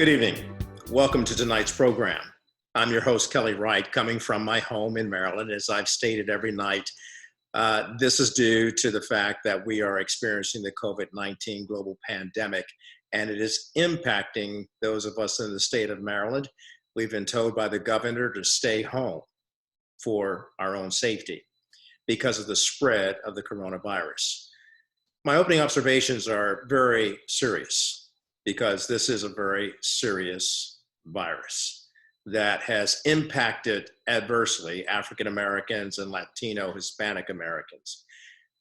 Good evening. Welcome to tonight's program. I'm your host, Kelly Wright, coming from my home in Maryland. As I've stated every night, this is due to the fact that we are experiencing the COVID-19 global pandemic, and it is impacting those of us in the state of Maryland. We've been told by the governor to stay home for our own safety because of the spread of the coronavirus. My opening observations are very serious because this is a very serious virus that has impacted adversely African Americans and Latino Hispanic Americans.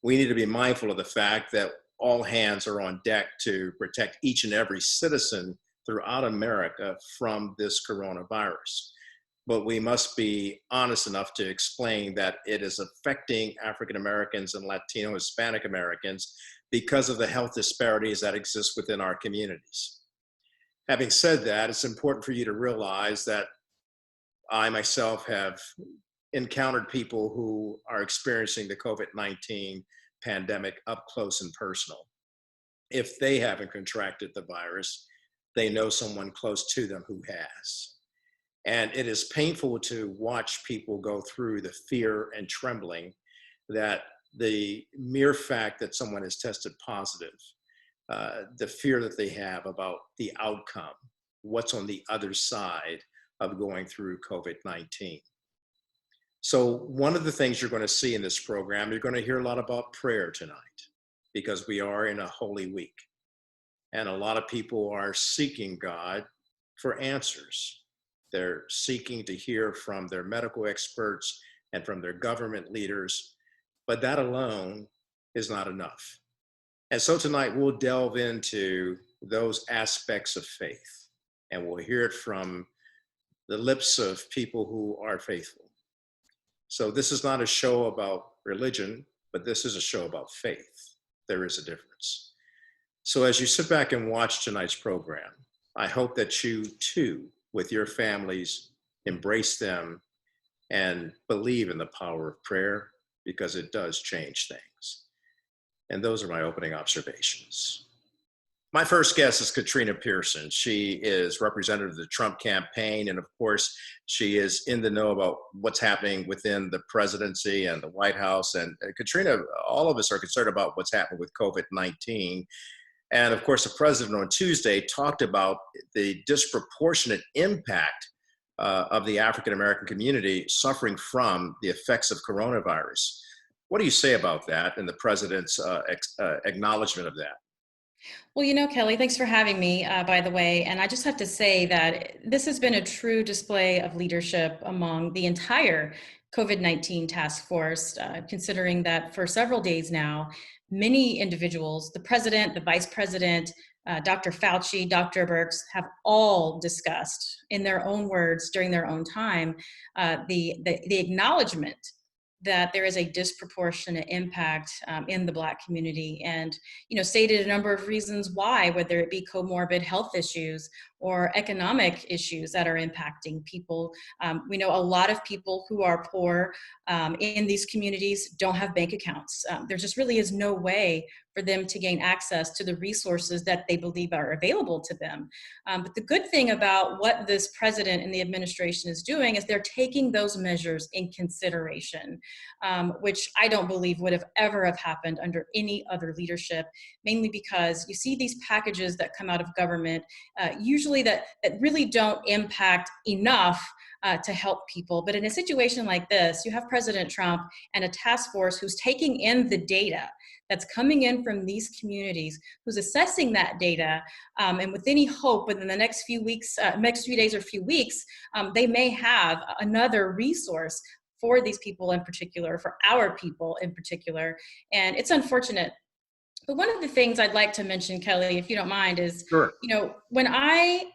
We need to be mindful of the fact that all hands are on deck to protect each and every citizen throughout America from this coronavirus. But we must be honest enough to explain that it is affecting African Americans and Latino Hispanic Americans because of the health disparities that exist within our communities. Having said that, it's important for you to realize that I myself have encountered people who are experiencing the COVID-19 pandemic up close and personal. If they haven't contracted the virus, they know someone close to them who has. And it is painful to watch people go through the fear and trembling that the mere fact that someone is tested positive, the fear that they have about the outcome, what's on the other side of going through COVID-19. So one of the things you're going to see in this program, you're going to hear a lot about prayer tonight because we are in a Holy Week. And a lot of people are seeking God for answers. They're seeking to hear from their medical experts and from their government leaders, but that alone is not enough. And so tonight we'll delve into those aspects of faith, and we'll hear it from the lips of people who are faithful. So this is not a show about religion, but this is a show about faith. There is a difference. So as you sit back and watch tonight's program, I hope that you too, with your families, embrace them and believe in the power of prayer because it does change things. And those are my opening observations. My first guest is Katrina Pearson. She is representative of the Trump campaign, and of course, she is in the know about what's happening within the presidency and the White House. And Katrina, all of us are concerned about what's happening with COVID-19. And of course, the president on Tuesday talked about the disproportionate impact of the African American community suffering from the effects of coronavirus. What do you say about that and the president's acknowledgement of that? Well, you know, Kelly, thanks for having me, by the way. And I just have to say that this has been a true display of leadership among the entire COVID-19 task force, considering that for several days now, many individuals, the president, the vice president, Dr. Fauci, Dr. Birx, have all discussed in their own words during their own time the acknowledgement that there is a disproportionate impact in the Black community, and stated a number of reasons why, whether it be comorbid health issues or economic issues that are impacting people. We know a lot of people who are poor in these communities don't have bank accounts. There just really is no way for them to gain access to the resources that they believe are available to them. But the good thing about what this president and the administration is doing is they're taking those measures in consideration, which I don't believe would have ever have happened under any other leadership, mainly because you see these packages that come out of government, usually that really don't impact enough to help people. But in a situation like this, you have President Trump and a task force who's taking in the data that's coming in from these communities, who's assessing that data, and with any hope within the next few weeks, next few days or few weeks, they may have another resource for these people in particular, for our people in particular. And it's unfortunate. But one of the things I'd like to mention, Kelly, if you don't mind, is, Sure. When I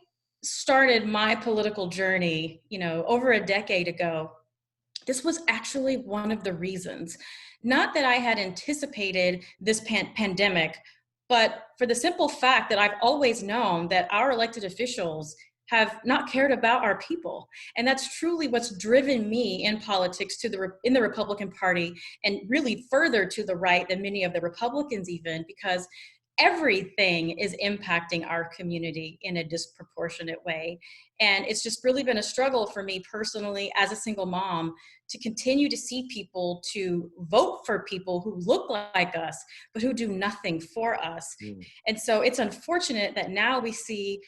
started my political journey, over a decade ago, this was actually one of the reasons. Not that I had anticipated this pandemic, but for the simple fact that I've always known that our elected officials have not cared about our people. And that's truly what's driven me in politics in the Republican Party, and really further to the right than many of the Republicans even, because everything is impacting our community in a disproportionate way. And it's just really been a struggle for me personally as a single mom to continue to see people to vote for people who look like us, but who do nothing for us. Mm. And so it's unfortunate that now we see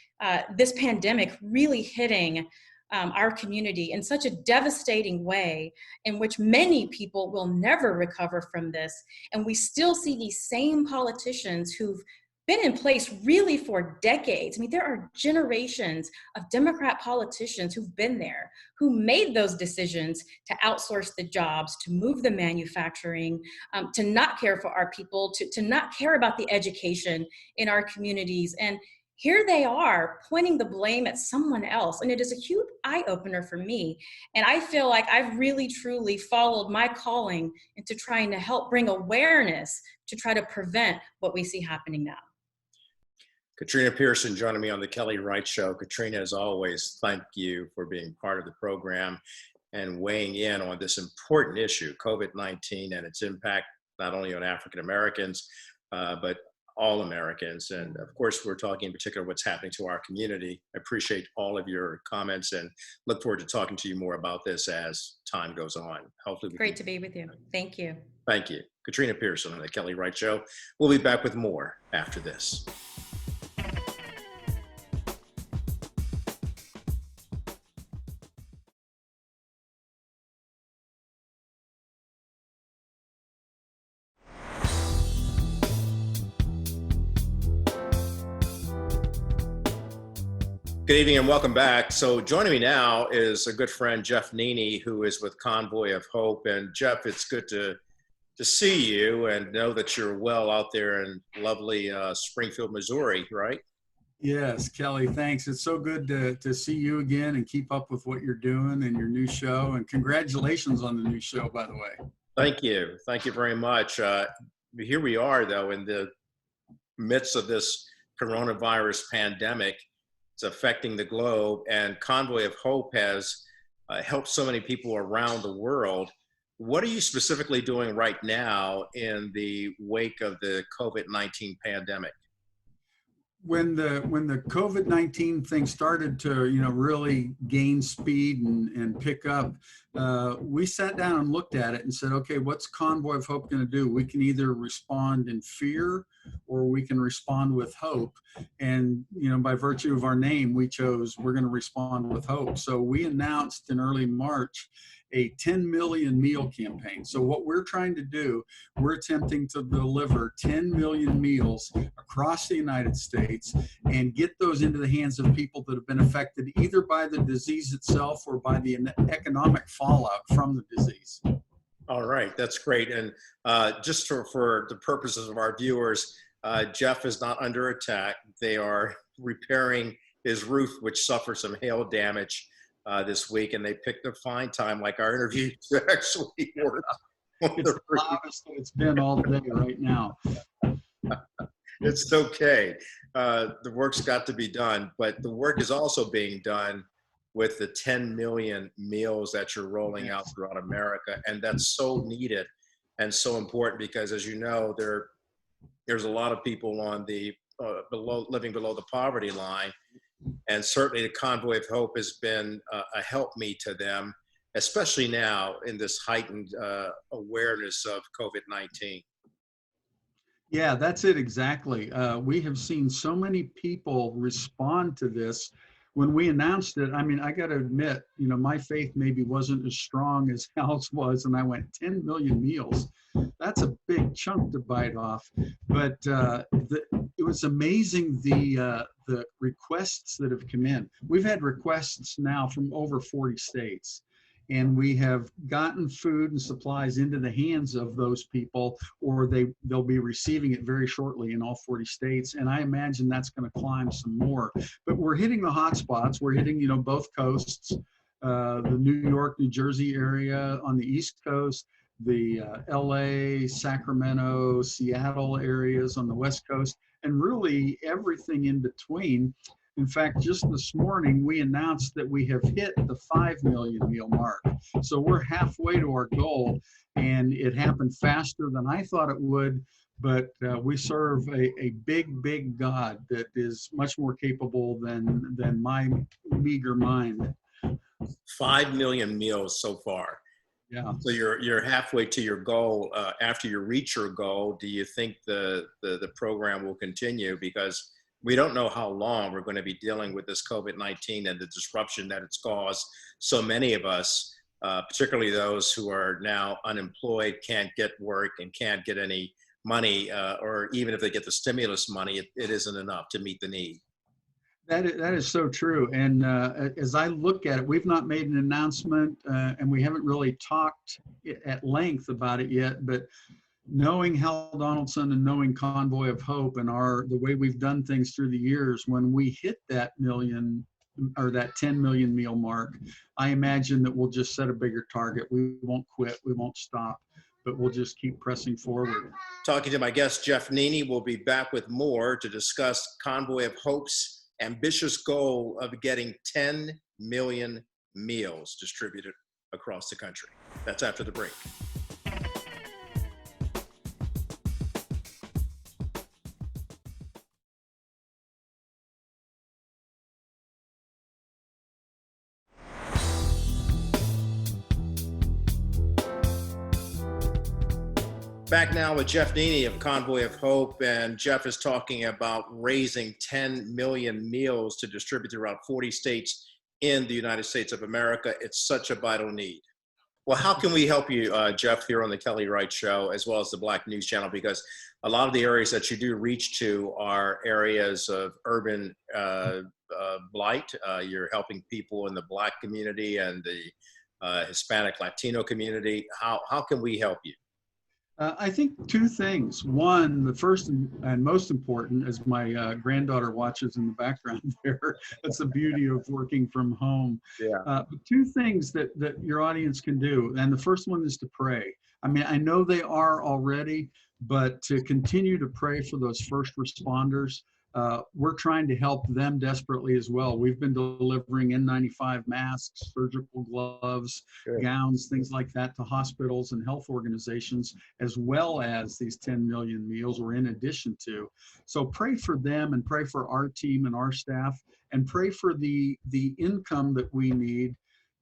this pandemic really hitting our community in such a devastating way, in which many people will never recover from this. And we still see these same politicians who've been in place really for decades. I mean, there are generations of Democrat politicians who've been there, who made those decisions to outsource the jobs, to move the manufacturing, to not care for our people, to not care about the education in our communities. And here they are pointing the blame at someone else. And it is a huge eye opener for me. And I feel like I've really, truly followed my calling into trying to help bring awareness to try to prevent what we see happening now. Katrina Pearson joining me on the Kelly Wright Show. Katrina, as always, thank you for being part of the program and weighing in on this important issue, COVID-19, and its impact not only on African Americans, but all Americans. And of course, we're talking in particular what's happening to our community. I appreciate all of your comments and look forward to talking to you more about this as time goes on. Hopefully, Great to be with you. Thank you. Thank you. Katrina Pearson on the Kelly Wright Show. We'll be back with more after this. Good evening and welcome back. So joining me now is a good friend, Jeff Nini, who is with Convoy of Hope. And Jeff, it's good to see you and know that you're well out there in lovely Springfield, Missouri, right? Yes, Kelly, thanks. It's so good to see you again and keep up with what you're doing and your new show. And congratulations on the new show, by the way. Thank you. Thank you very much. Here we are, though, in the midst of this coronavirus pandemic. It's affecting the globe, and Convoy of Hope has helped so many people around the world. What are you specifically doing right now in the wake of the COVID-19 pandemic? When the COVID-19 thing started to really gain speed and pick up, we sat down and looked at it and said, okay, what's Convoy of Hope going to do? We can either respond in fear or we can respond with hope. And by virtue of our name, we chose we're going to respond with hope. So we announced in early March a 10 million meal campaign. So what we're trying to do, we're attempting to deliver 10 million meals across the United States and get those into the hands of people that have been affected either by the disease itself or by the economic fallout from the disease. All right, that's great. And just for the purposes of our viewers, Jeff is not under attack. They are repairing his roof, which suffered some hail damage this week, and they picked a fine time, like our interview, to actually work on the roof. It's been all day right now. It's okay. The work's got to be done, but the work is also being done with the 10 million meals that you're rolling out throughout America. And that's so needed and so important because, as you know, there's a lot of people on the living below the poverty line. And certainly the Convoy of Hope has been a helpmeet to them, especially now in this heightened awareness of COVID-19. Yeah, that's it exactly. We have seen so many people respond to this. When we announced it, I mean, I got to admit, my faith maybe wasn't as strong as Hal's was, and I went 10 million meals. That's a big chunk to bite off. But it was amazing the requests that have come in. We've had requests now from over 40 states. And we have gotten food and supplies into the hands of those people, or they'll be receiving it very shortly in all 40 states. And I imagine that's going to climb some more. But we're hitting the hot spots. We're hitting, both coasts, the New York, New Jersey area on the East Coast, the LA, Sacramento, Seattle areas on the West Coast, and really everything in between. In fact, just this morning, we announced that we have hit the 5 million meal mark. So we're halfway to our goal, and it happened faster than I thought it would. But we serve a big, big God that is much more capable than my meager mind. 5 million meals so far. Yeah. So you're halfway to your goal. After you reach your goal, do you think the program will continue? Because we don't know how long we're going to be dealing with this COVID-19 and the disruption that it's caused. So many of us, particularly those who are now unemployed, can't get work and can't get any money, or even if they get the stimulus money, it isn't enough to meet the need. That is so true. And as I look at it, we've not made an announcement and we haven't really talked at length about it yet, but knowing Hal Donaldson and knowing Convoy of Hope and the way we've done things through the years, when we hit that million or that 10 million meal mark, I imagine that we'll just set a bigger target. We won't quit, we won't stop, but we'll just keep pressing forward. Talking to my guest, Jeff Neeney. We'll be back with more to discuss Convoy of Hope's ambitious goal of getting 10 million meals distributed across the country. That's after the break. Back now with Jeff Neeney of Convoy of Hope, and Jeff is talking about raising 10 million meals to distribute throughout 40 states in the United States of America. It's such a vital need. Well, how can we help you, Jeff, here on the Kelly Wright Show, as well as the Black News Channel? Because a lot of the areas that you do reach to are areas of urban blight. You're helping people in the Black community and the Hispanic Latino community. How can we help you? I think two things. One, the first and most important, as my granddaughter watches in the background there, that's the beauty of working from home. Yeah. But two things that your audience can do. And the first one is to pray. I mean, I know they are already, but to continue to pray for those first responders. We're trying to help them desperately as well. We've been delivering N95 masks, surgical gloves, Good. Gowns, things like that to hospitals and health organizations, as well as these 10 million meals, or in addition to. So pray for them and pray for our team and our staff, and pray for the income that we need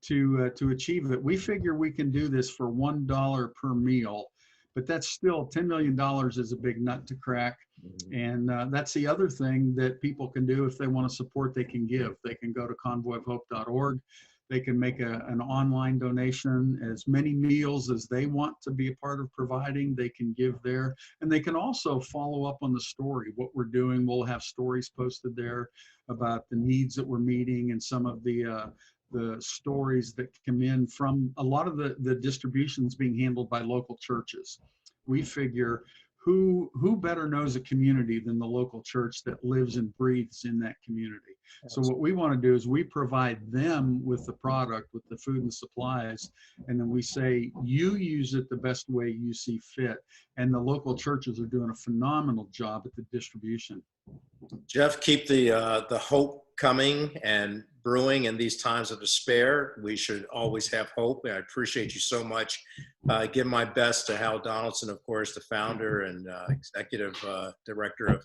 to achieve it. We figure we can do this for $1 per meal, but that's still $10 million is a big nut to crack. And that's the other thing that people can do if they want to support. They can give. They can go to convoyofhope.org. They can make an online donation, as many meals as they want to be a part of providing. They can give there, and they can also follow up on the story, what we're doing. We'll have stories posted there about the needs that we're meeting, and some of the stories that come in from a lot of the distributions being handled by local churches. We figure who better knows a community than the local church that lives and breathes in that community. So what we want to do is we provide them with the product, with the food and supplies, and then we say, you use it the best way you see fit. And the local churches are doing a phenomenal job at the distribution. Jeff, keep the hope coming and brewing in these times of despair. We should always have hope. And I appreciate you so much. Give my best to Hal Donaldson, of course, the founder and executive director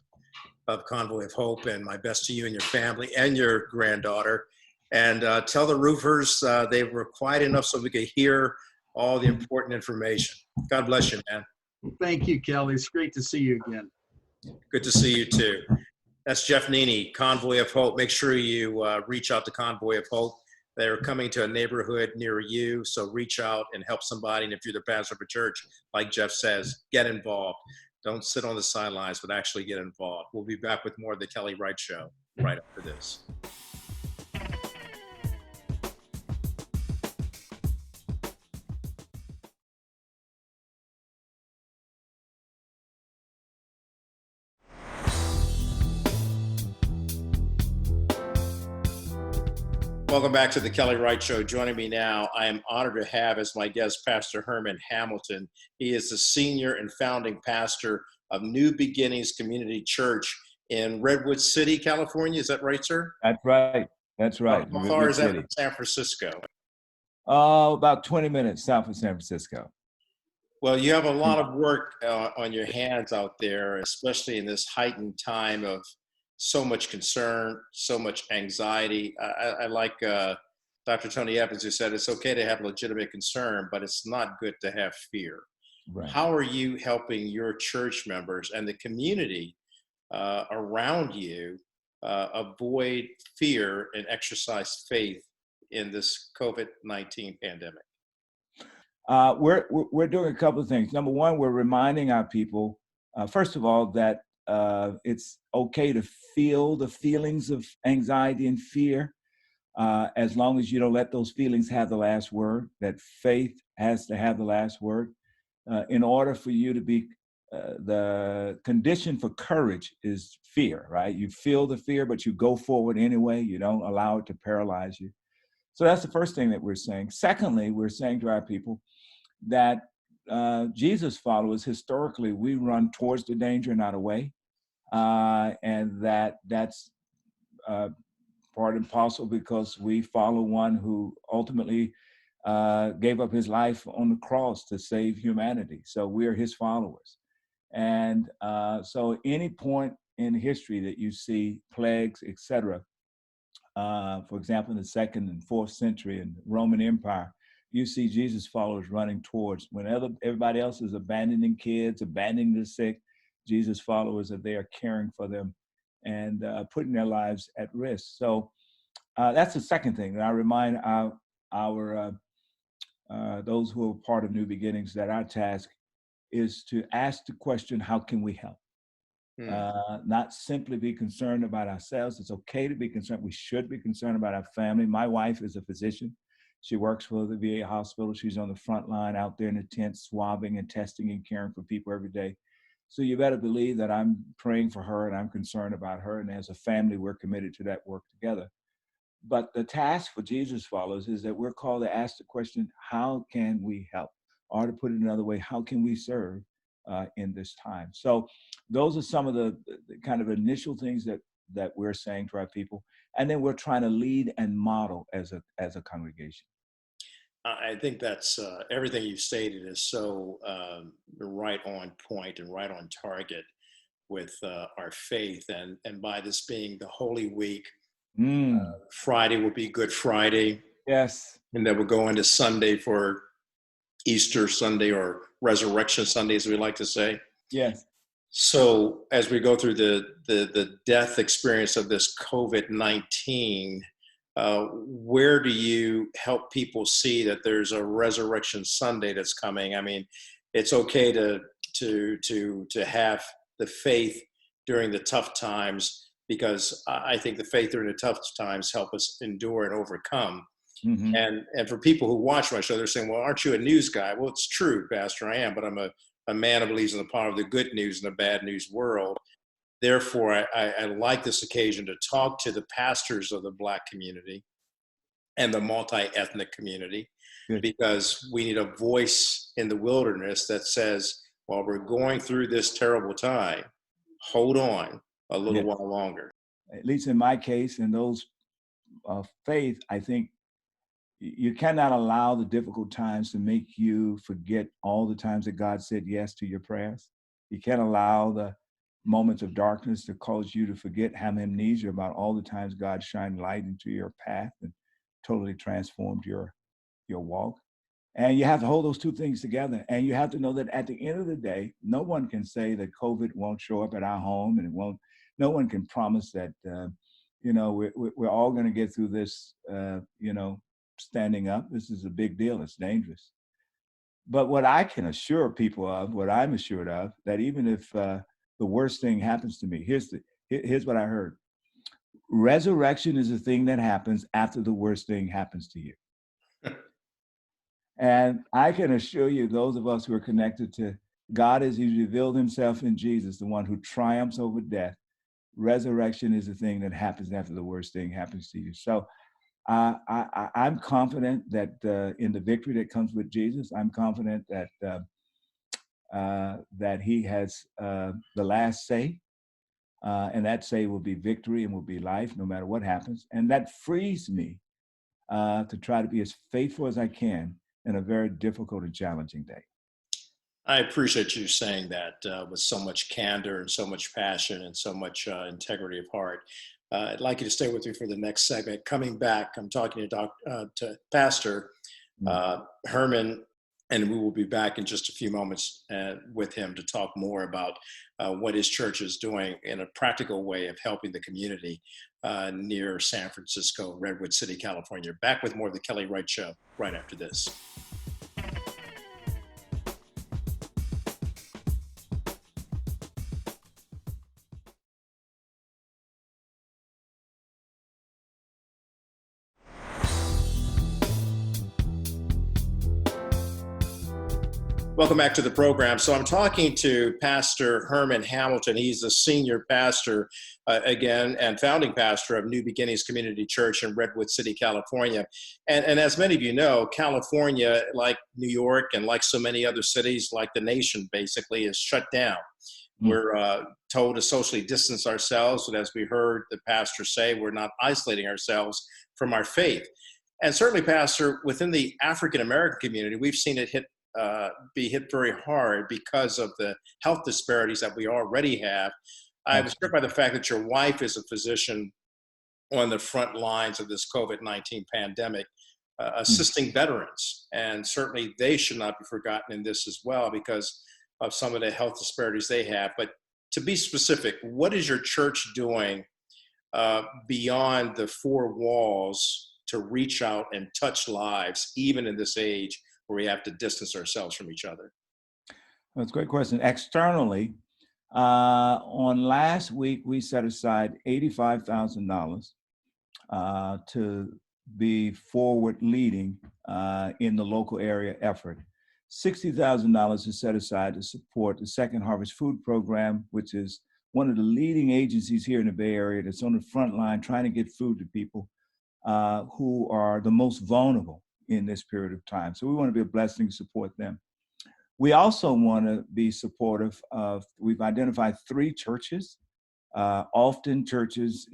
of Convoy of Hope, and my best to you and your family and your granddaughter. And tell the roofers they were quiet enough so we could hear all the important information. God bless you, man. Thank you, Kelly. It's great to see you again. Good to see you too. That's Jeff Neeney, Convoy of Hope. Make sure you reach out to Convoy of Hope. They're coming to a neighborhood near you, so reach out and help somebody. And if you're the pastor of a church, like Jeff says, get involved. Don't sit on the sidelines, but actually get involved. We'll be back with more of the Kelly Wright Show right after this. Welcome back to the Kelly Wright Show. Joining me now, I am honored to have as my guest Pastor Herman Hamilton. He is the senior and founding pastor of New Beginnings Community Church in Redwood City, California. Is that right, sir? That's right. That's right. How far Redwood is that City. from San Francisco? About 20 minutes south of San Francisco. Well, you have a lot of work on your hands out there, especially in this heightened time of so much concern, so much anxiety. I like Dr. Tony Evans, who said it's okay to have legitimate concern, but it's not good to have fear. Right. How are you helping your church members and the community around you avoid fear and exercise faith in this COVID-19 pandemic? We're doing a couple of things. Number one, we're reminding our people, first of all, that it's okay to feel the feelings of anxiety and fear, as long as you don't let those feelings have the last word, that faith has to have the last word. In order for you to be, the condition for courage is fear, right? You feel the fear, but you go forward anyway. You don't allow it to paralyze you. So that's the first thing that we're saying. Secondly, we're saying to our people that Jesus followers, historically, we run towards the danger, not away. And that's part and parcel because we follow one who ultimately gave up his life on the cross to save humanity. So we're his followers. And so any point in history that you see plagues, etc., for example, in the 2nd and 4th century in the Roman Empire, you see Jesus followers running towards. Whenever everybody else is abandoning kids, abandoning the sick, Jesus followers are there caring for them and putting their lives at risk. So that's the second thing that I remind our those who are part of New Beginnings that our task is to ask the question, how can we help? Not simply be concerned about ourselves. It's okay to be concerned. We should be concerned about our family. My wife is a physician. She works for the VA hospital. She's on the front line out there in the tent, swabbing and testing and caring for people every day. So you better believe that I'm praying for her and I'm concerned about her. And as a family, we're committed to that work together. But the task for Jesus followers is that we're called to ask the question, how can we help? Or to put it another way, how can we serve in this time? So those are some of the kind of initial things that we're saying to our people. And then we're trying to lead and model as a congregation. I think that's everything you've stated is so right on point and right on target with our faith. And by this being the Holy Week, Friday will be Good Friday. Yes. And then we'll go into Sunday for Easter Sunday or Resurrection Sunday, as we like to say. Yes. So as we go through the death experience of this COVID-19, where do you help people see that there's a Resurrection Sunday that's coming? I mean, it's okay to have the faith during the tough times, because I think the faith during the tough times help us endure and overcome. Mm-hmm. And for people who watch my show, they're saying, well, aren't you a news guy? Well, it's true, Pastor, I am, but I'm a man who believes in the power of the good news in the bad news world. Therefore, I like this occasion to talk to the pastors of the Black community and the multi-ethnic community, because we need a voice in the wilderness that says, while we're going through this terrible time, hold on a little while longer. At least in my case, in those faith, I think you cannot allow the difficult times to make you forget all the times that God said yes to your prayers. You can't allow the moments of darkness to cause you to forget, have amnesia about all the times God shined light into your path and totally transformed your walk. And you have to hold those two things together. And you have to know that at the end of the day, no one can say that COVID won't show up at our home, and no one can promise that, we're all going to get through this, standing up. This is a big deal. It's dangerous. But what I can assure people of, what I'm assured of, that even if the worst thing happens to me, here's what I heard. Resurrection is the thing that happens after the worst thing happens to you. And I can assure you, those of us who are connected to God as He's revealed Himself in Jesus, the one who triumphs over death, resurrection is the thing that happens after the worst thing happens to you. So I'm confident that in the victory that comes with Jesus, I'm confident that He has the last say. And that say will be victory and will be life no matter what happens. And that frees me to try to be as faithful as I can in a very difficult and challenging day. I appreciate you saying that with so much candor and so much passion and so much integrity of heart. I'd like you to stay with me for the next segment. Coming back, I'm talking to Pastor Herman, and we will be back in just a few moments with him to talk more about what his church is doing in a practical way of helping the community near San Francisco, Redwood City, California. Back with more of the Kelly Wright Show right after this. Welcome back to the program. So I'm talking to Pastor Herman Hamilton. He's the senior pastor, again, and founding pastor of New Beginnings Community Church in Redwood City, California. And as many of you know, California, like New York and like so many other cities, like the nation, basically, is shut down. We're told to socially distance ourselves, but as we heard the pastor say, we're not isolating ourselves from our faith. And certainly, Pastor, within the African-American community, we've seen it be hit very hard because of the health disparities that we already have. I was struck by the fact that your wife is a physician on the front lines of this COVID-19 pandemic, assisting veterans. And certainly they should not be forgotten in this as well because of some of the health disparities they have. But to be specific, what is your church doing beyond the four walls to reach out and touch lives, even in this age where we have to distance ourselves from each other? That's a great question. Externally, on last week, we set aside $85,000 to be forward leading in the local area effort. $60,000 is set aside to support the Second Harvest Food Program, which is one of the leading agencies here in the Bay Area that's on the front line trying to get food to people who are the most vulnerable in this period of time. So we want to be a blessing to support them. We also want to be supportive of, we've identified 3 churches. Often churches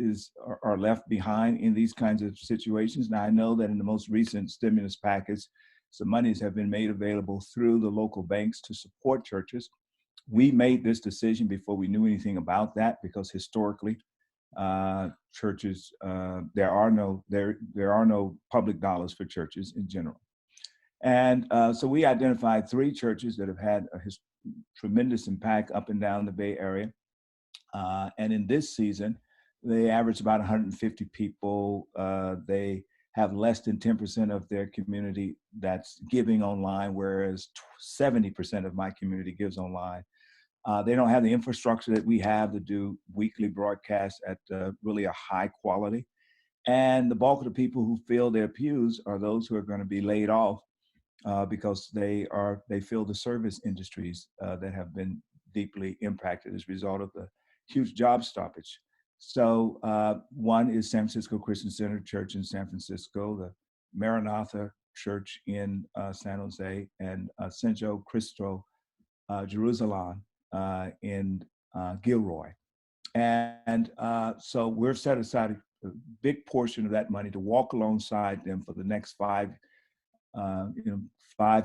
are left behind in these kinds of situations. Now I know that in the most recent stimulus package, some monies have been made available through the local banks to support churches. We made this decision before we knew anything about that because historically, churches, there are no public dollars for churches in general. And so we identified 3 churches that have had a tremendous impact up and down the Bay Area. And in this season, they average about 150 people. They have less than 10% of their community that's giving online, whereas 70% of my community gives online. They don't have the infrastructure that we have to do weekly broadcasts at really a high quality. And the bulk of the people who fill their pews are those who are going to be laid off because they fill the service industries that have been deeply impacted as a result of the huge job stoppage. So one is San Francisco Christian Center Church in San Francisco, the Maranatha Church in San Jose, and San Joe Cristo Jerusalem in Gilroy. And so we're set aside a big portion of that money to walk alongside them for the next 5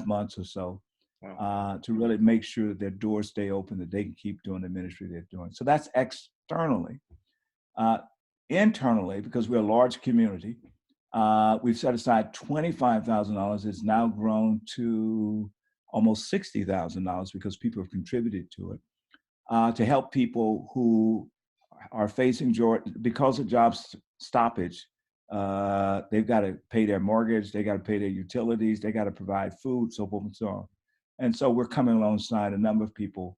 months or so. Wow. To really make sure that their doors stay open, that they can keep doing the ministry they're doing. So that's externally. Internally, because we're a large community, we've set aside $25,000. It's now grown to almost $60,000 because people have contributed to it, to help people who are facing, because of job stoppage, they've got to pay their mortgage, they got to pay their utilities, they got to provide food, so forth and so on. And so we're coming alongside a number of people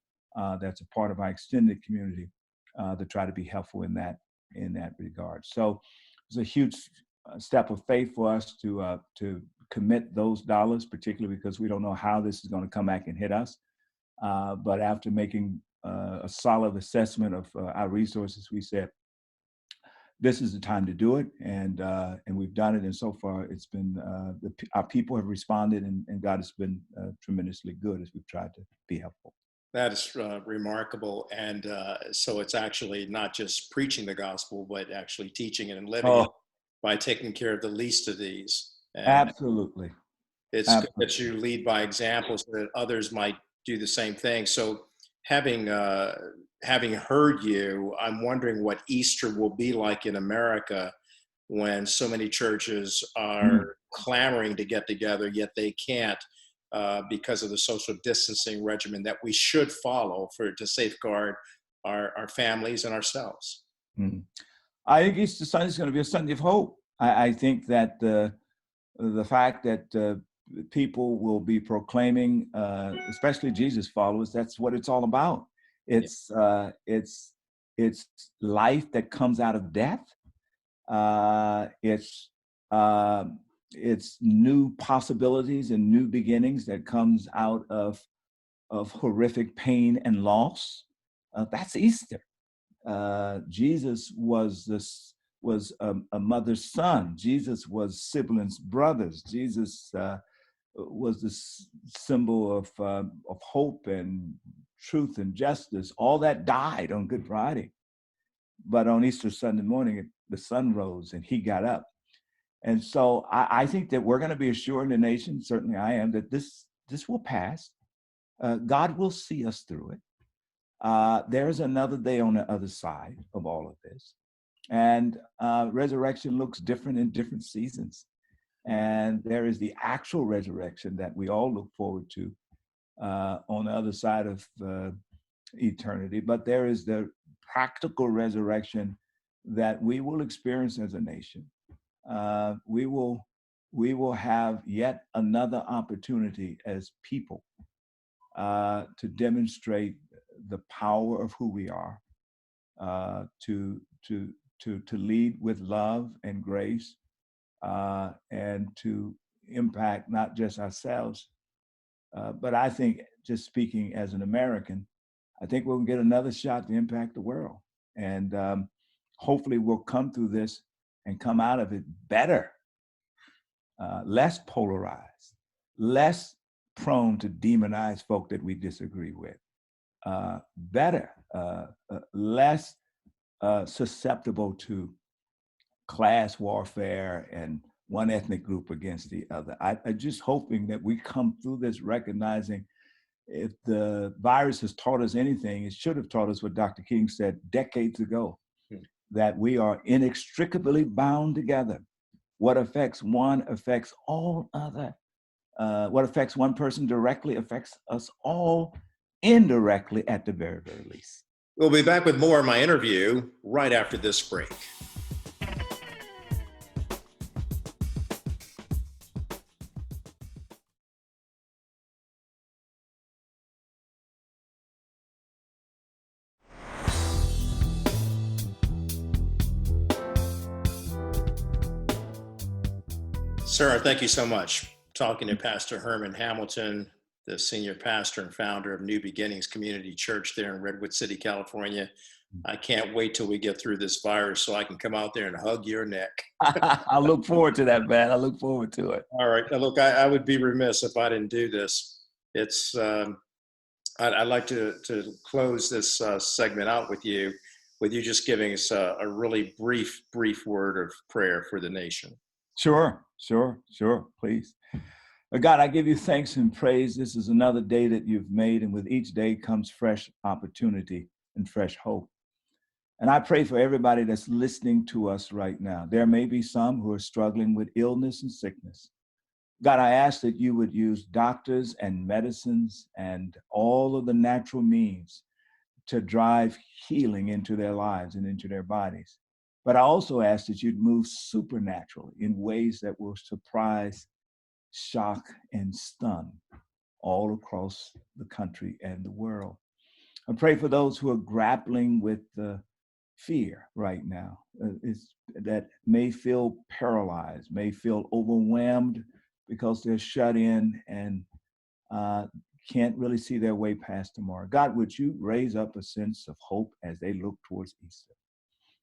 that's a part of our extended community to try to be helpful in that regard. So it's a huge step of faith for us to commit those dollars, particularly because we don't know how this is going to come back and hit us. But after making a solid assessment of our resources, we said, this is the time to do it, and we've done it. And so far, it's been our people have responded, and God has been tremendously good as we've tried to be helpful. That is remarkable. And so it's actually not just preaching the gospel, but actually teaching it and living it Oh, by taking care of the least of these. And absolutely. it's good that Absolutely. you lead by example so that others might do the same thing. So having having heard you, I'm wondering what Easter will be like in America when so many churches Mm. are clamoring to get together, yet they can't because of the social distancing regimen that we should follow for to safeguard our families and ourselves. Mm. I think Easter Sunday is going to be a Sunday of hope. I think that the fact that people will be proclaiming, especially Jesus followers, that's what it's all about. Yeah. It's life that comes out of death. Uh, it's uh, it's new possibilities and new beginnings that comes out of horrific pain and loss. That's Easter. Jesus was a mother's son. Jesus was siblings, brothers. Jesus was the symbol of hope and truth and justice. All that died on Good Friday, but on Easter Sunday morning, the sun rose and he got up. And so I think that we're going to be assuring the nation, certainly I am, that this will pass. God will see us through it. There's another day on the other side of all of this. And resurrection looks different in different seasons. And there is the actual resurrection that we all look forward to on the other side of eternity. But there is the practical resurrection that we will experience as a nation. We will have yet another opportunity as people to demonstrate the power of who we are, to lead with love and grace, and to impact not just ourselves, but I think, just speaking as an American, I think we'll get another shot to impact the world. And hopefully we'll come through this and come out of it better, less polarized, less prone to demonize folk that we disagree with, better, less susceptible to class warfare and one ethnic group against the other. I'm just hoping that we come through this recognizing if the virus has taught us anything, it should have taught us what Dr. King said decades ago, that we are inextricably bound together. What affects one affects all other. What affects one person directly affects us all indirectly at the very, very least. We'll be back with more of my interview right after this break. Sarah, thank you so much. Talking to Pastor Herman Hamilton, the senior pastor and founder of New Beginnings Community Church there in Redwood City, California. I can't wait till we get through this virus so I can come out there and hug your neck. I look forward to that, man. I look forward to it. All right. Now, look, I would be remiss if I didn't do this. It's I'd like to close this segment out with you just giving us a really brief word of prayer for the nation. Sure, please. God, I give you thanks and praise. This is another day that you've made, and with each day comes fresh opportunity and fresh hope. And I pray for everybody that's listening to us right now. There may be some who are struggling with illness and sickness. God, I ask that you would use doctors and medicines and all of the natural means to drive healing into their lives and into their bodies. But I also ask that you'd move supernaturally in ways that will surprise, shock, and stun all across the country and the world. I pray for those who are grappling with the fear right now, that may feel paralyzed, may feel overwhelmed because they're shut in and can't really see their way past tomorrow. God, would you raise up a sense of hope as they look towards Easter?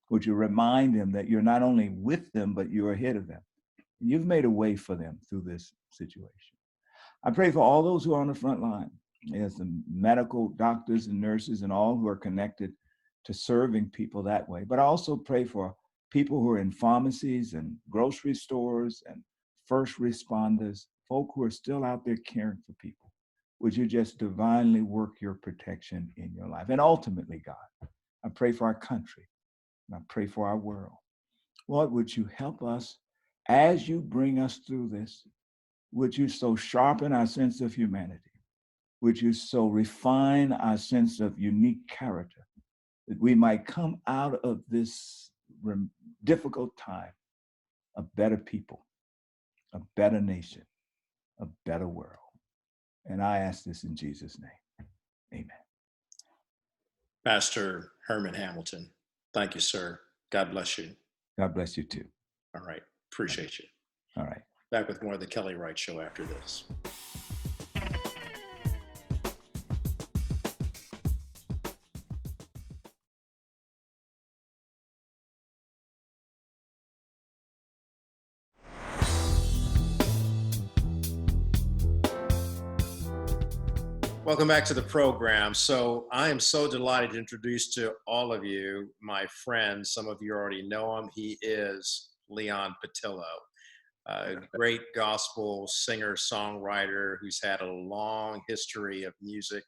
Would you remind them that you're not only with them, but you're ahead of them? You've made a way for them through this situation. I pray for all those who are on the front line, There's the medical doctors and nurses and all who are connected to serving people that way. But I also pray for people who are in pharmacies and grocery stores and first responders, folk who are still out there caring for people. Would you just divinely work your protection in your life? And ultimately, God, I pray for our country and I pray for our world. Lord, would you help us as you bring us through this? Would you so sharpen our sense of humanity? Would you so refine our sense of unique character that we might come out of this difficult time a better people, a better nation, a better world? And I ask this in Jesus' name. Amen. Pastor Herman Hamilton, thank you, sir. God bless you. God bless you too. All right. Appreciate you. All right. Back with more of the Kelly Wright Show after this. Welcome back to the program. So I am so delighted to introduce to all of you my friend. Some of you already know him. He is Leon Patillo, a great gospel singer, songwriter who's had a long history of music,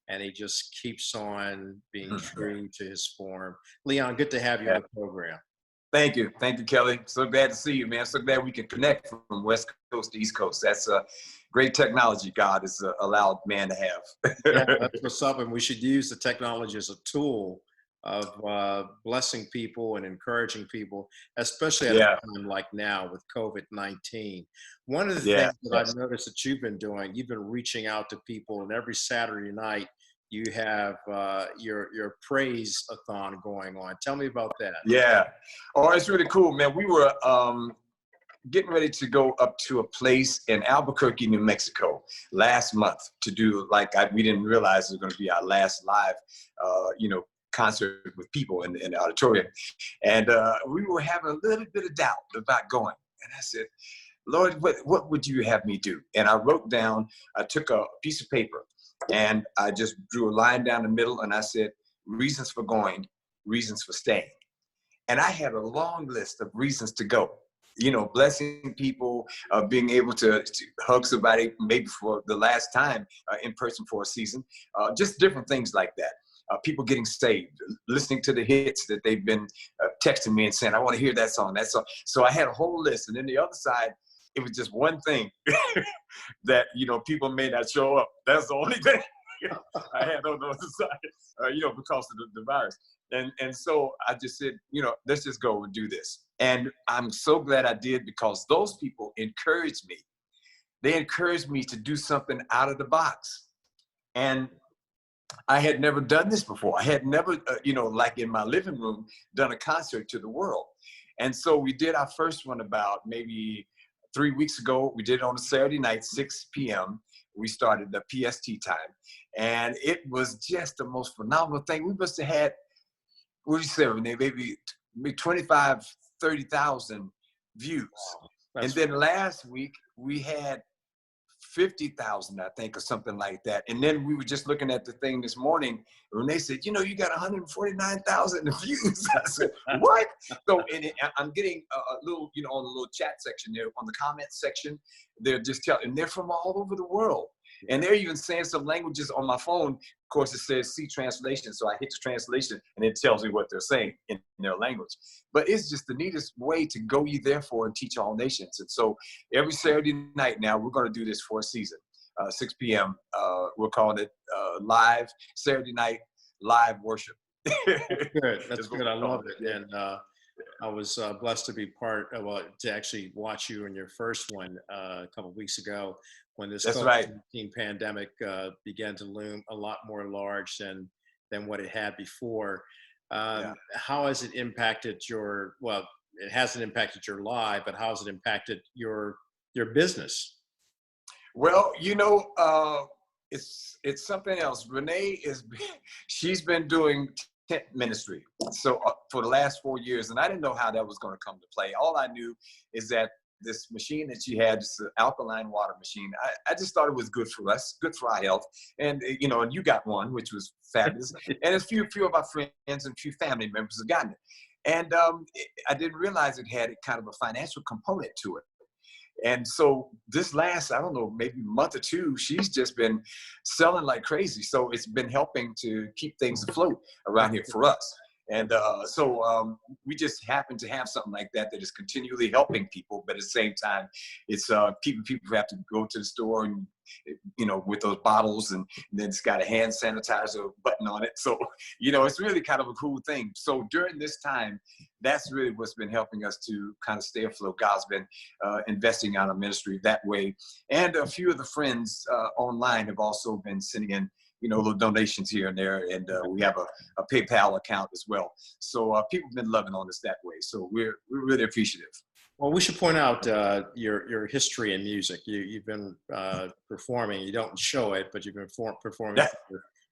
and he just keeps on being true to his form. Leon, good to have you on the program. Thank you. Thank you, Kelly. So glad to see you, man. So glad we can connect from West Coast to East Coast. That's a great technology God has allowed man to have. Yeah, that's what's up. And we should use the technology as a tool of blessing people and encouraging people, especially at a time like now with COVID-19. One of the things that I've noticed that you've been doing, you've been reaching out to people, and every Saturday night you have your praise-a-thon going on. Tell me about that. Yeah. Oh, it's really cool, man. We were getting ready to go up to a place in Albuquerque, New Mexico last month to do, we didn't realize it was going to be our last live, concert with people in the auditorium. And we were having a little bit of doubt about going. And I said, Lord, what would you have me do? And I wrote down, I took a piece of paper and I just drew a line down the middle and I said, reasons for going, reasons for staying. And I had a long list of reasons to go. Blessing people, being able to hug somebody maybe for the last time in person for a season, just different things like that. People getting saved, listening to the hits that they've been texting me and saying, I want to hear that song, that song. So I had a whole list. And then the other side, it was just one thing that, people may not show up. That's the only thing I had on the other side, because of the virus. And so I just said, let's just go and do this. And I'm so glad I did, because those people encouraged me. They encouraged me to do something out of the box. And I had never done this before. I had never, like in my living room, done a concert to the world. And so we did our first one about maybe 3 weeks ago. We did it on a Saturday night, 6 p.m. We started the PST time. And it was just the most phenomenal thing. We must have had, what do you say, maybe 25, 30,000 views. Wow. And then last week we had 50,000, I think, or something like that. And then we were just looking at the thing this morning, and they said, you got 149,000 views. I said, what? So I'm getting a little, on the little chat section there, on the comment section, they're just telling, and they're from all over the world. And they're even saying some languages on my phone. Of course, it says see translation. So I hit the translation and it tells me what they're saying in their language. But it's just the neatest way to go ye therefore and teach all nations. And so every Saturday night now, we're going to do this for a season, 6 p.m. We're calling it live Saturday night live worship. Good. That's good. I love it. And I was blessed to be to actually watch you in your first one a couple of weeks ago, when this COVID-19 pandemic began to loom a lot more large than what it had before. How has it impacted it hasn't impacted your life, but how has it impacted your business? Well, it's something else. Renee she's been doing tent ministry for the last 4 years, and I didn't know how that was going to come to play. All I knew is that this machine that she had, this alkaline water machine. I just thought it was good for us, good for our health. And, you know, and you got one, which was fabulous. And a few of our friends and a few family members have gotten it. And I didn't realize it had kind of a financial component to it. And so this last, I don't know, maybe month or two, she's just been selling like crazy. So it's been helping to keep things afloat around here for us. And so we just happen to have something like that is continually helping people, but at the same time, it's people who have to go to the store and, you know, with those bottles, and then it's got a hand sanitizer button on it. So, you know, it's really kind of a cool thing. So during this time, that's really what's been helping us to kind of stay afloat. God's been investing in our ministry that way. And a few of the friends online have also been sending in, you know, little donations here and there. And we have a PayPal account as well. So people have been loving on us that way. So we're really appreciative. Well, we should point out your history in music. You've been performing. You don't show it, but you've been performing for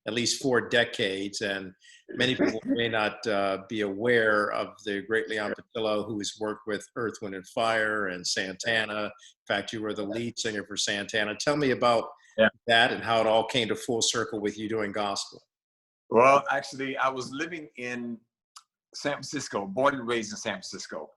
at least 4 decades. And many people may not be aware of the great Leon Patillo, who has worked with Earth, Wind, and Fire and Santana. In fact, you were the lead singer for Santana. Tell me about that and how it all came to full circle with you doing gospel. Well, actually, I was living in San Francisco, born and raised in San Francisco.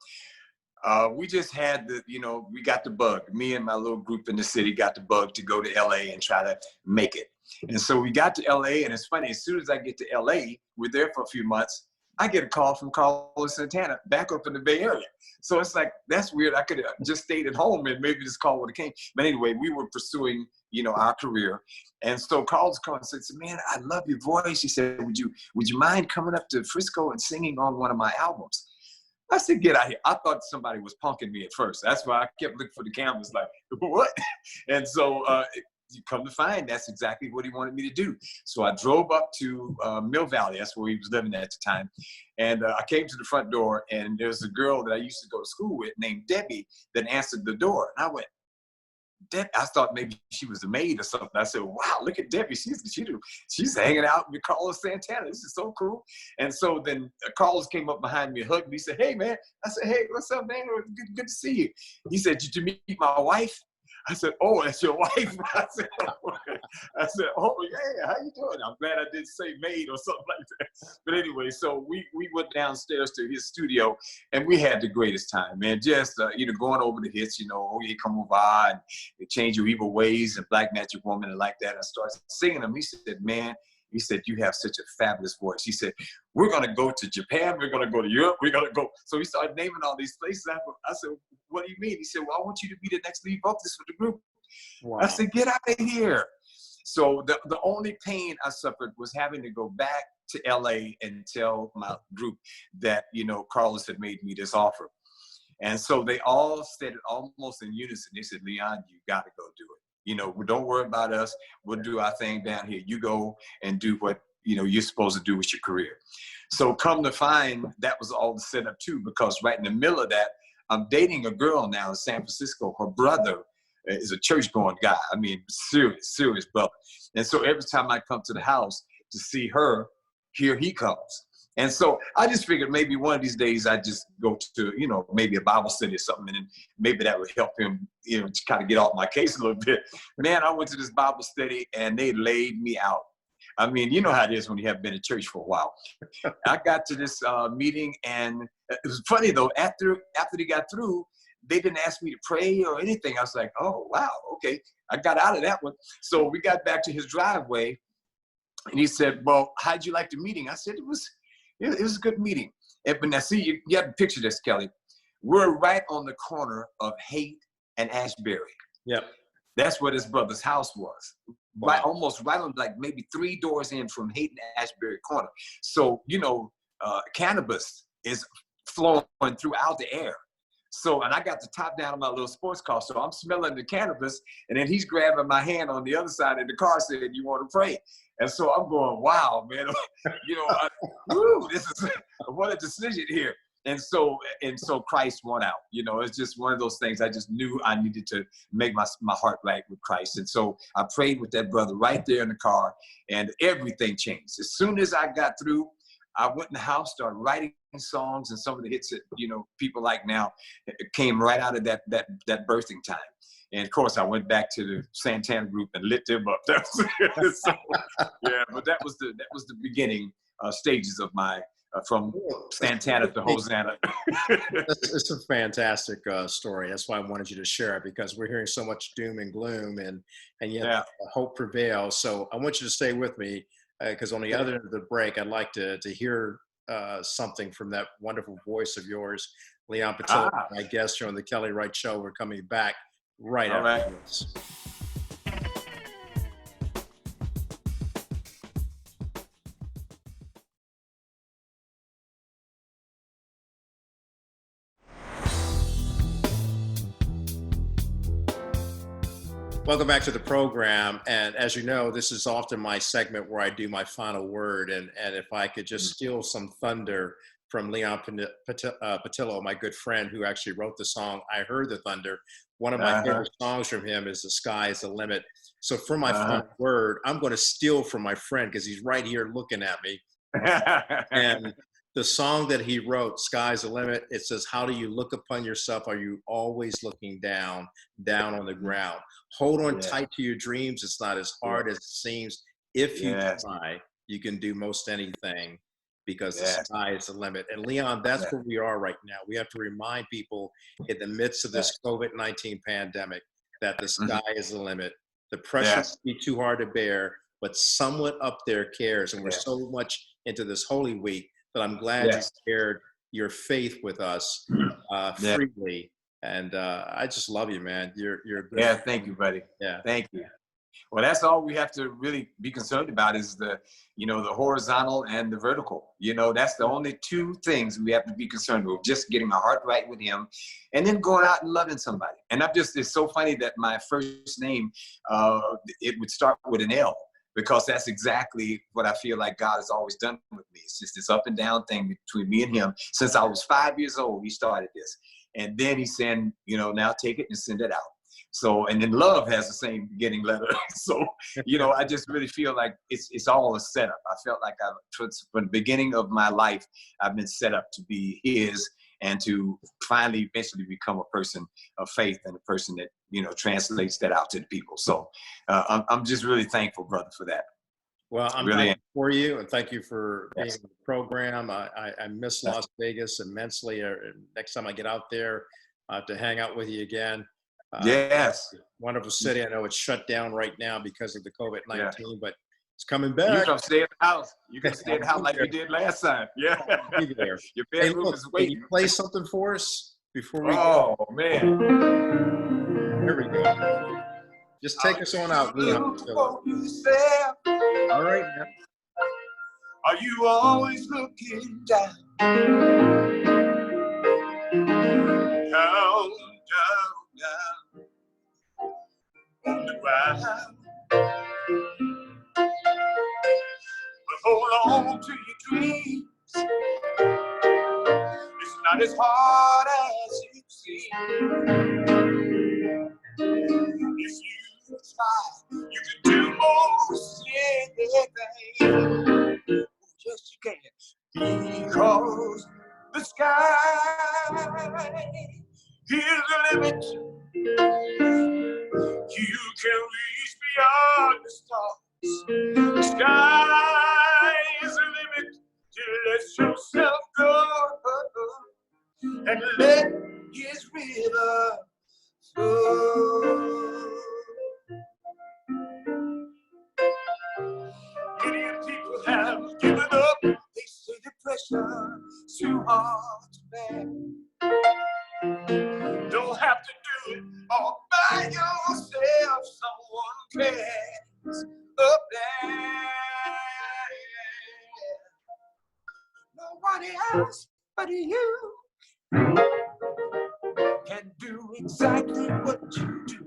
We just had we got the bug. Me and my little group in the city got the bug to go to LA and try to make it. And so we got to LA, and it's funny, as soon as I get to LA, we're there for a few months, I get a call from Carlos Santana back up in the Bay Area. So it's like, that's weird. I could have just stayed at home and maybe this call would have came. But anyway, we were pursuing, our career. And so Carlos called and said, man, I love your voice. He said, would you mind coming up to Frisco and singing on one of my albums? I said, get out here. I thought somebody was punking me at first. That's why I kept looking for the cameras like, what? And so you come to find that's exactly what he wanted me to do. So I drove up to Mill Valley. That's where he was living at the time. And I came to the front door, and there's a girl that I used to go to school with named Debbie that answered the door. And I went, I thought maybe she was a maid or something. I said, wow, look at Debbie. She's hanging out with Carlos Santana. This is so cool. And so then Carlos came up behind me and hugged me. He said, hey, man. I said, hey, what's up, man? Good to see you. He said, did you meet my wife? I said, oh, that's your wife? I said, oh, yeah, how you doing? I'm glad I didn't say maid or something like that. But anyway, so we went downstairs to his studio, and we had the greatest time, man. Just, going over the hits, oh, you come over and Change Your Evil Ways and Black Magic Woman and like that. I started singing them. He said, man, he said, you have such a fabulous voice. He said, we're going to go to Japan. We're going to go to Europe. We're going to go. So he started naming all these places. I said, what do you mean? He said, well, I want you to be the next lead vocalist for the group. Wow. I said, get out of here. So the only pain I suffered was having to go back to LA and tell my group that, Carlos had made me this offer. And so they all said it almost in unison. They said, Leon, you got to go do it. Don't worry about us. We'll do our thing down here. You go and do what, you're supposed to do with your career. So come to find that was all set up too, because right in the middle of that, I'm dating a girl now in San Francisco. Her brother is a church-going guy. I mean, serious brother. And so every time I come to the house to see her, here he comes. And so I just figured maybe one of these days I just go to, maybe a Bible study or something, and then maybe that would help him, to kind of get off my case a little bit. Man, I went to this Bible study and they laid me out. I mean, you know how it is when you haven't been in church for a while. I got to this meeting, and it was funny though, after they got through, they didn't ask me to pray or anything. I was like, oh, wow, okay. I got out of that one. So we got back to his driveway, and he said, well, how'd you like the meeting? I said, it was a good meeting. But now see, you have to picture this, Kelly. We're right on the corner of Haight and Ashbury. Yep. That's where his brother's house was. Wow. Right, almost right on, like maybe 3 doors in from Haight and Ashbury corner. So, cannabis is flowing throughout the air. So, and I got the top down of my little sports car, so I'm smelling the cannabis, and then he's grabbing my hand on the other side of the car saying, you want to pray? And so I'm going, wow, man, this is, what a decision here. And so Christ won out. It's just one of those things. I just knew I needed to make my heart right with Christ. And so I prayed with that brother right there in the car, and everything changed. As soon as I got through, I went in the house, started writing songs, and some of the hits that, you know, people like now came right out of that birthing time. And of course, I went back to the Santana group and lit them up. That was, so, yeah, but that was the beginning stages of my from Santana to Hosanna. It's a fantastic story. That's why I wanted you to share it, because we're hearing so much doom and gloom, and yet hope prevails. So I want you to stay with me, because on the other end of the break, I'd like to hear something from that wonderful voice of yours, Leon Patillo, my guest here on the Kelly Wright Show. We're coming back right after this. Welcome back to the program. And as you know, this is often my segment where I do my final word. And if I could just steal some thunder from Leon Patillo, my good friend who actually wrote the song, I Heard the Thunder. One of my favorite songs from him is The Sky is the Limit. So for my final word, I'm going to steal from my friend, because he's right here looking at me. And the song that he wrote, Sky's the Limit, it says, how do you look upon yourself? Are you always looking down on the ground? Hold on tight to your dreams. It's not as hard as it seems. If you try, you can do most anything, because the sky is the limit. And Leon, that's where we are right now. We have to remind people in the midst of this COVID-19 pandemic that the sky is the limit. The pressure can be too hard to bear, but someone up there cares. And we're so much into this Holy Week that I'm glad you shared your faith with us freely. And I just love you, man. You're a good thank you, buddy. Yeah. Thank you. Well, that's all we have to really be concerned about is the horizontal and the vertical. You know, that's the only two things we have to be concerned with, just getting our heart right with him and then going out and loving somebody. And it's so funny that my first name, it would start with an L, because that's exactly what I feel like God has always done with me. It's just this up and down thing between me and him. Since I was 5 years old, he started this. And then he said, now take it and send it out. So, and then love has the same beginning letter. So, I just really feel like it's all a setup. I felt like from the beginning of my life, I've been set up to be his and to finally eventually become a person of faith and a person that, translates that out to the people. So I'm just really thankful, brother, for that. Well, I'm really thankful for you, and thank you for being on the program. I miss Las Vegas immensely. Next time I get out there, I have to hang out with you again. Wonderful city. I know it's shut down right now because of the COVID-19, but it's coming back. You come stay in the house. You can stay in the house like you did last time. Yeah. Be there. Your bedroom is waiting. Can you play something for us before we go? Oh, man. There we go. Just take us on out, Leon. All right, man. Are you always looking down? Down on the ground. But hold on to your dreams. It's not as hard as it seems. If you try, you can do most anything. Yes, you can. Because the sky is the limit. You can reach beyond the stars. The sky is the limit. Just let yourself go and let his river flow. Many people have given up. They say the pressure's too hard to bear. Don't have to do it all by yourself. Someone cares up there. Nobody else but you can do exactly what you do.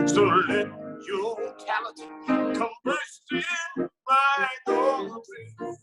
So let your talent come bursting right on through.